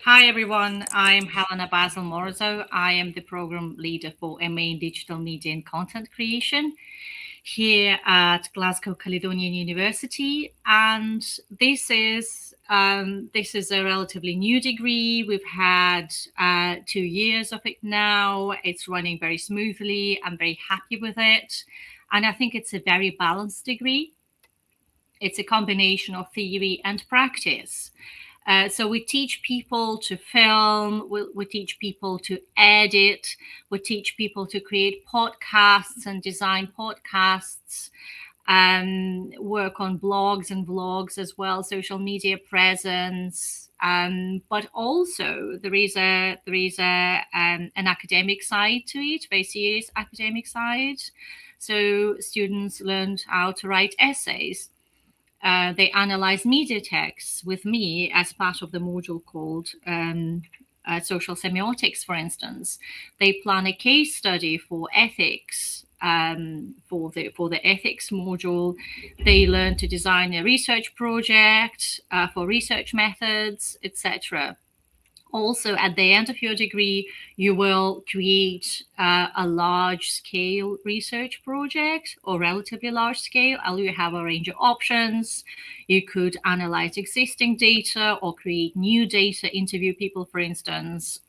Hi everyone, I'm Helena Basil Morzo. I am the program leader for MA in Digital Media and Content Creation here at Glasgow Caledonian University, and this is a relatively new degree. We've had 2 years of it now. It's running very smoothly. I'm very happy with it, and I think it's a very balanced degree. It's a combination of theory and practice. So we teach people to film, we teach people to edit, we teach people to create podcasts and design podcasts, work on blogs and vlogs as well, social media presence. But also there is an academic side to it, very serious academic side. So students learned how to write essays. They analyze media texts with me as part of the module called social semiotics, for instance. They plan a case study for ethics. For the ethics module, they learn to design a research project for research methods, etc. Also, at the end of your degree, you will create a large-scale research project, or relatively large scale, and you have a range of options. You could analyze existing data or create new data, interview people, for instance,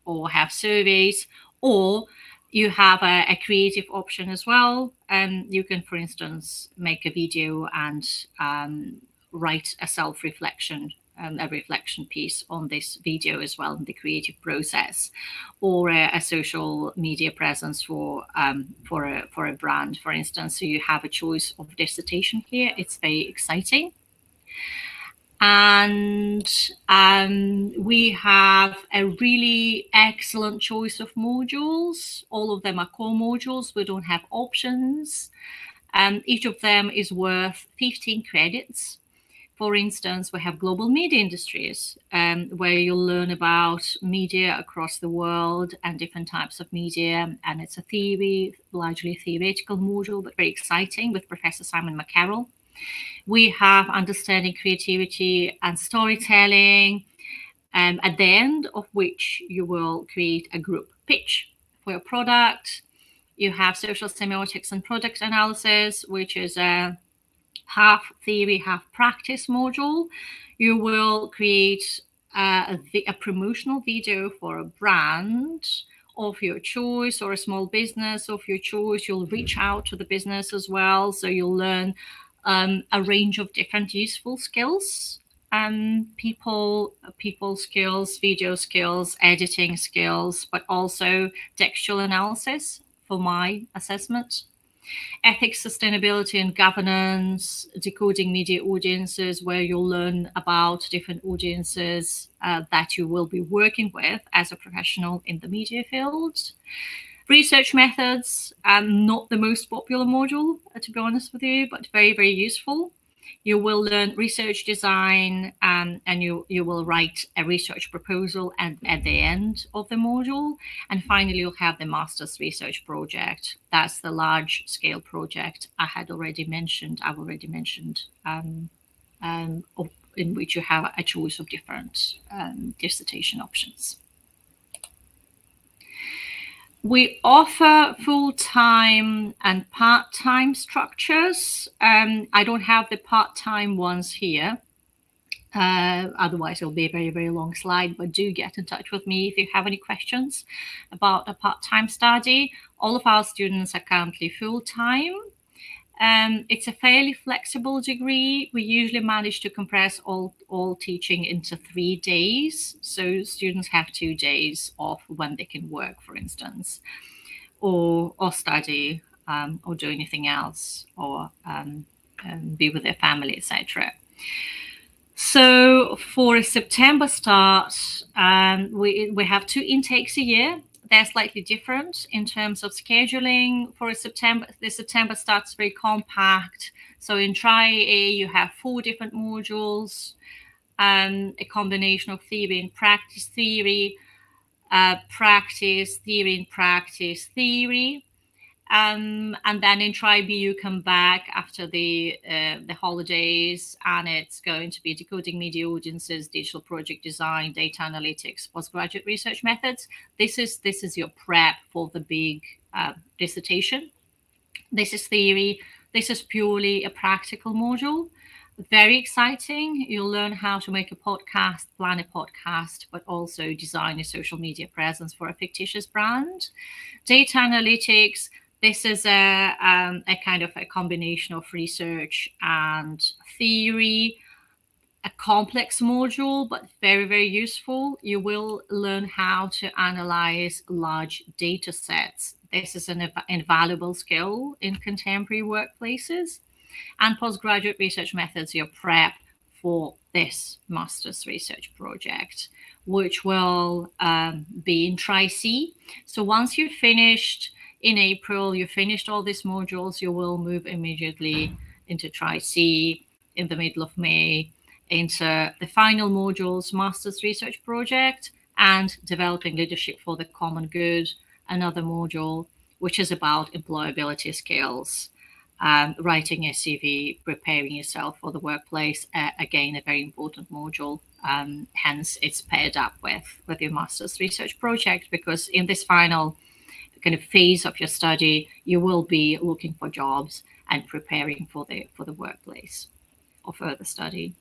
or have surveys, or you have a creative option as well. You can, for instance, make a video and write a self-reflection, a reflection piece on this video as well in the creative process, or a social media presence for a brand, for instance. So you have a choice of dissertation here. It's very exciting. And we have a really excellent choice of modules. All of them are core modules. We don't have options. Each of them is worth 15 credits. For instance, we have global media industries, where you'll learn about media across the world and different types of media. And it's a largely theoretical module, but very exciting, with Professor Simon McCarroll. We have understanding creativity and storytelling, at the end of which you will create a group pitch for your product. You have social semiotics and product analysis, which is a half theory, half practice module. You will create a promotional video for a brand of your choice, or a small business of your choice. You'll reach out to the business as well. So you'll learn a range of different useful skills, people skills, video skills, editing skills, but also textual analysis for my assessment. Ethics, sustainability and governance, decoding media audiences, where you'll learn about different audiences that you will be working with as a professional in the media field. Research methods, not the most popular module, to be honest with you, but very, very useful. You will learn research design, and you will write a research proposal at the end of the module. And finally, you'll have the master's research project. That's the large scale project I've already mentioned, in which you have a choice of different dissertation options. We offer full-time and part-time structures. I don't have the part-time ones here. Otherwise, it'll be a very, very long slide, but do get in touch with me if you have any questions about a part-time study. All of our students are currently full-time. It's a fairly flexible degree. We usually manage to compress all teaching into 3 days. So students have 2 days off when they can work, for instance, or study, or do anything else, or be with their family, etc. So for a September start, we have 2 intakes a year. They're slightly different in terms of scheduling. For a September, the September starts very compact. So in Tri-A, you have 4 different modules, a combination of theory and practice theory, practice, theory and practice theory. And then in Try B, you come back after the holidays, and it's going to be decoding media audiences, digital project design, data analytics, postgraduate research methods. This is your prep for the big dissertation. This is theory. This is purely a practical module. Very exciting. You'll learn how to make a podcast, plan a podcast, but also design a social media presence for a fictitious brand. Data analytics. This is a kind of a combination of research and theory, a complex module, but very, very useful. You will learn how to analyze large data sets. This is an invaluable skill in contemporary workplaces. And postgraduate research methods, your prep for this master's research project, which will be in Try C. So once you've finished in April, you finished all these modules, you will move immediately into Try C in the middle of May, into the final modules, master's research project, and developing leadership for the common good, another module, which is about employability skills. Writing a CV, preparing yourself for the workplace, again, a very important module. Hence, it's paired up with your master's research project, because in this final kind of phase of your study, you will be looking for jobs and preparing for the workplace or further study.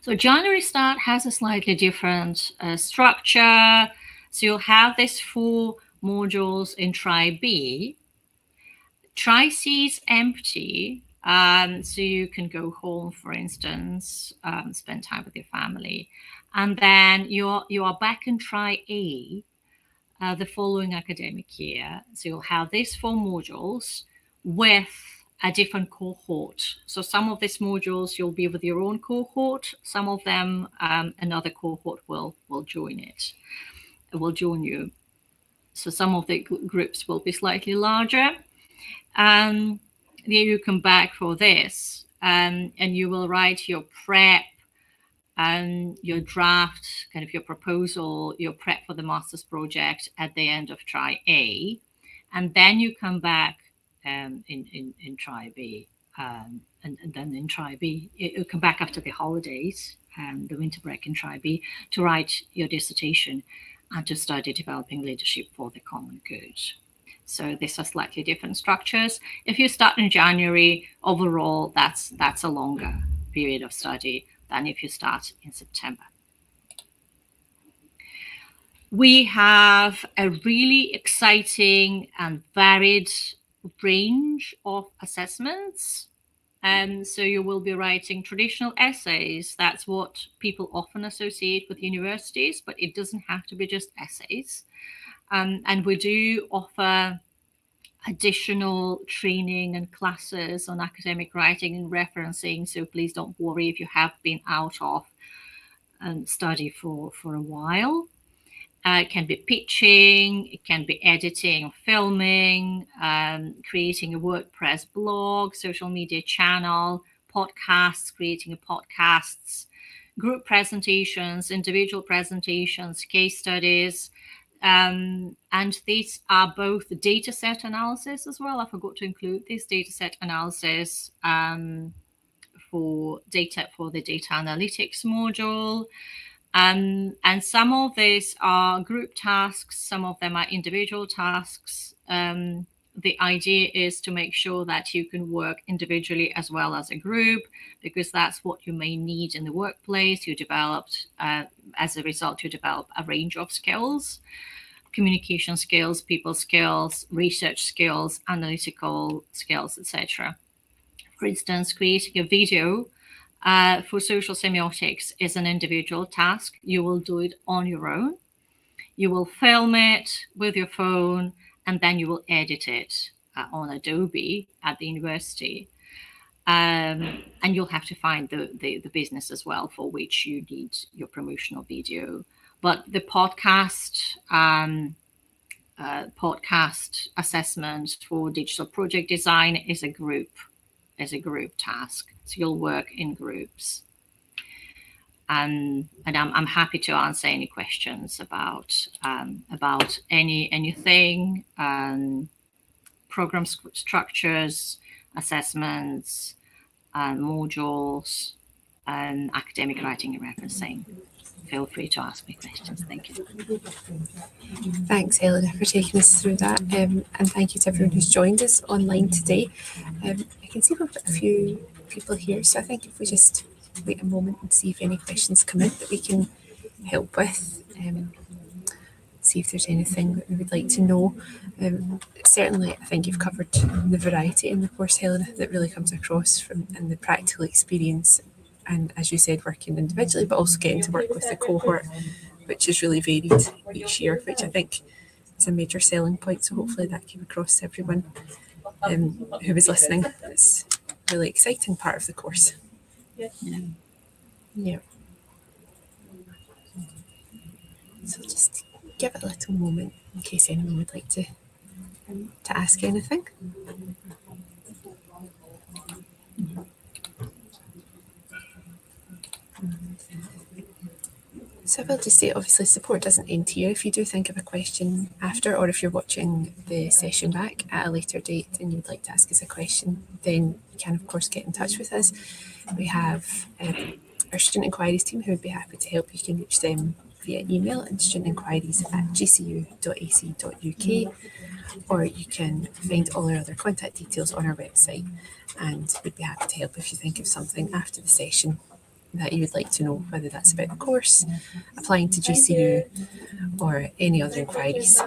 So January start has a slightly different structure. So you'll have these 4 modules in Try B. Try C is empty, so you can go home, for instance, spend time with your family, and then you are back in Try A the following academic year. So you'll have these 4 modules with a different cohort. So some of these modules you'll be with your own cohort. Some of them another cohort will join it. It will join you. So some of the groups will be slightly larger. Then you come back for this, and you will write your prep and your draft, kind of your proposal, your prep for the master's project at the end of Try A, and then you come back in Try B, and then in Try B you come back after the holidays, the winter break in Try B, to write your dissertation and to study developing leadership for the common good. So these are slightly different structures. If you start in January, overall, that's a longer period of study than if you start in September. We have a really exciting and varied range of assessments. So you will be writing traditional essays. That's what people often associate with universities, but it doesn't have to be just essays. And we do offer additional training and classes on academic writing and referencing. So please don't worry if you have been out of study for a while. It can be pitching, it can be editing, filming, creating a WordPress blog, social media channel, podcasts, creating podcasts, group presentations, individual presentations, case studies. And these are both data set analysis as well. I forgot to include this data set analysis for the data analytics module. And some of these are group tasks, some of them are individual tasks. The idea is to make sure that you can work individually as well as a group, because that's what you may need in the workplace. You developed, as a result, you develop a range of skills: communication skills, people skills, research skills, analytical skills, etc. For instance, creating a video for social semiotics is an individual task. You will do it on your own. You will film it with your phone, and then you will edit it on Adobe at the university. And you'll have to find the business as well for which you need your promotional video. But the podcast assessment for digital project design is a group task. So you'll work in groups. And I'm happy to answer any questions about anything. program structures, assessments, modules, and academic writing and referencing. Feel free to ask me questions. Thank you. Thanks, Helena, for taking us through that. And thank you to everyone who's joined us online today. I can see we've got a few people here, so I think if we just wait a moment and see if any questions come in that we can help with, see if there's anything that we would like to know. Certainly, I think you've covered the variety in the course, Helena, that really comes across from and the practical experience. And as you said, working individually, but also getting to work with the cohort, which is really varied each year, which I think is a major selling point. So hopefully that came across to everyone who was listening. It's a really exciting part of the course. Yeah. So just give it a little moment in case anyone would like to ask anything. So I will just say, obviously, support doesn't end here. If you do think of a question after, or if you're watching the session back at a later date and you'd like to ask us a question, then you can, of course, get in touch with us. We have our student inquiries team who would be happy to help. You can reach them via email at studentinquiries@gcu.ac.uk, or you can find all our other contact details on our website, and we'd be happy to help if you think of something after the session that you would like to know, whether that's about the course, applying to GCU, or any other inquiries.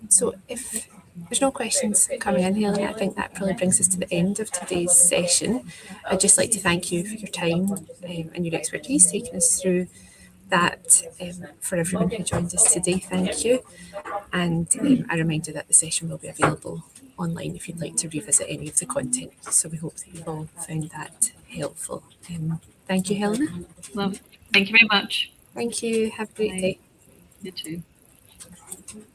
So if there's no questions coming in, Helena, I think that probably brings us to the end of today's session. I'd just like to thank you for your time and your expertise taking us through that. For everyone who joined us today, thank you. And a reminder that the session will be available online if you'd like to revisit any of the content. So we hope that you've all found that helpful. Thank you, Helena. Well, thank you very much. Thank you. Have a great day. You too.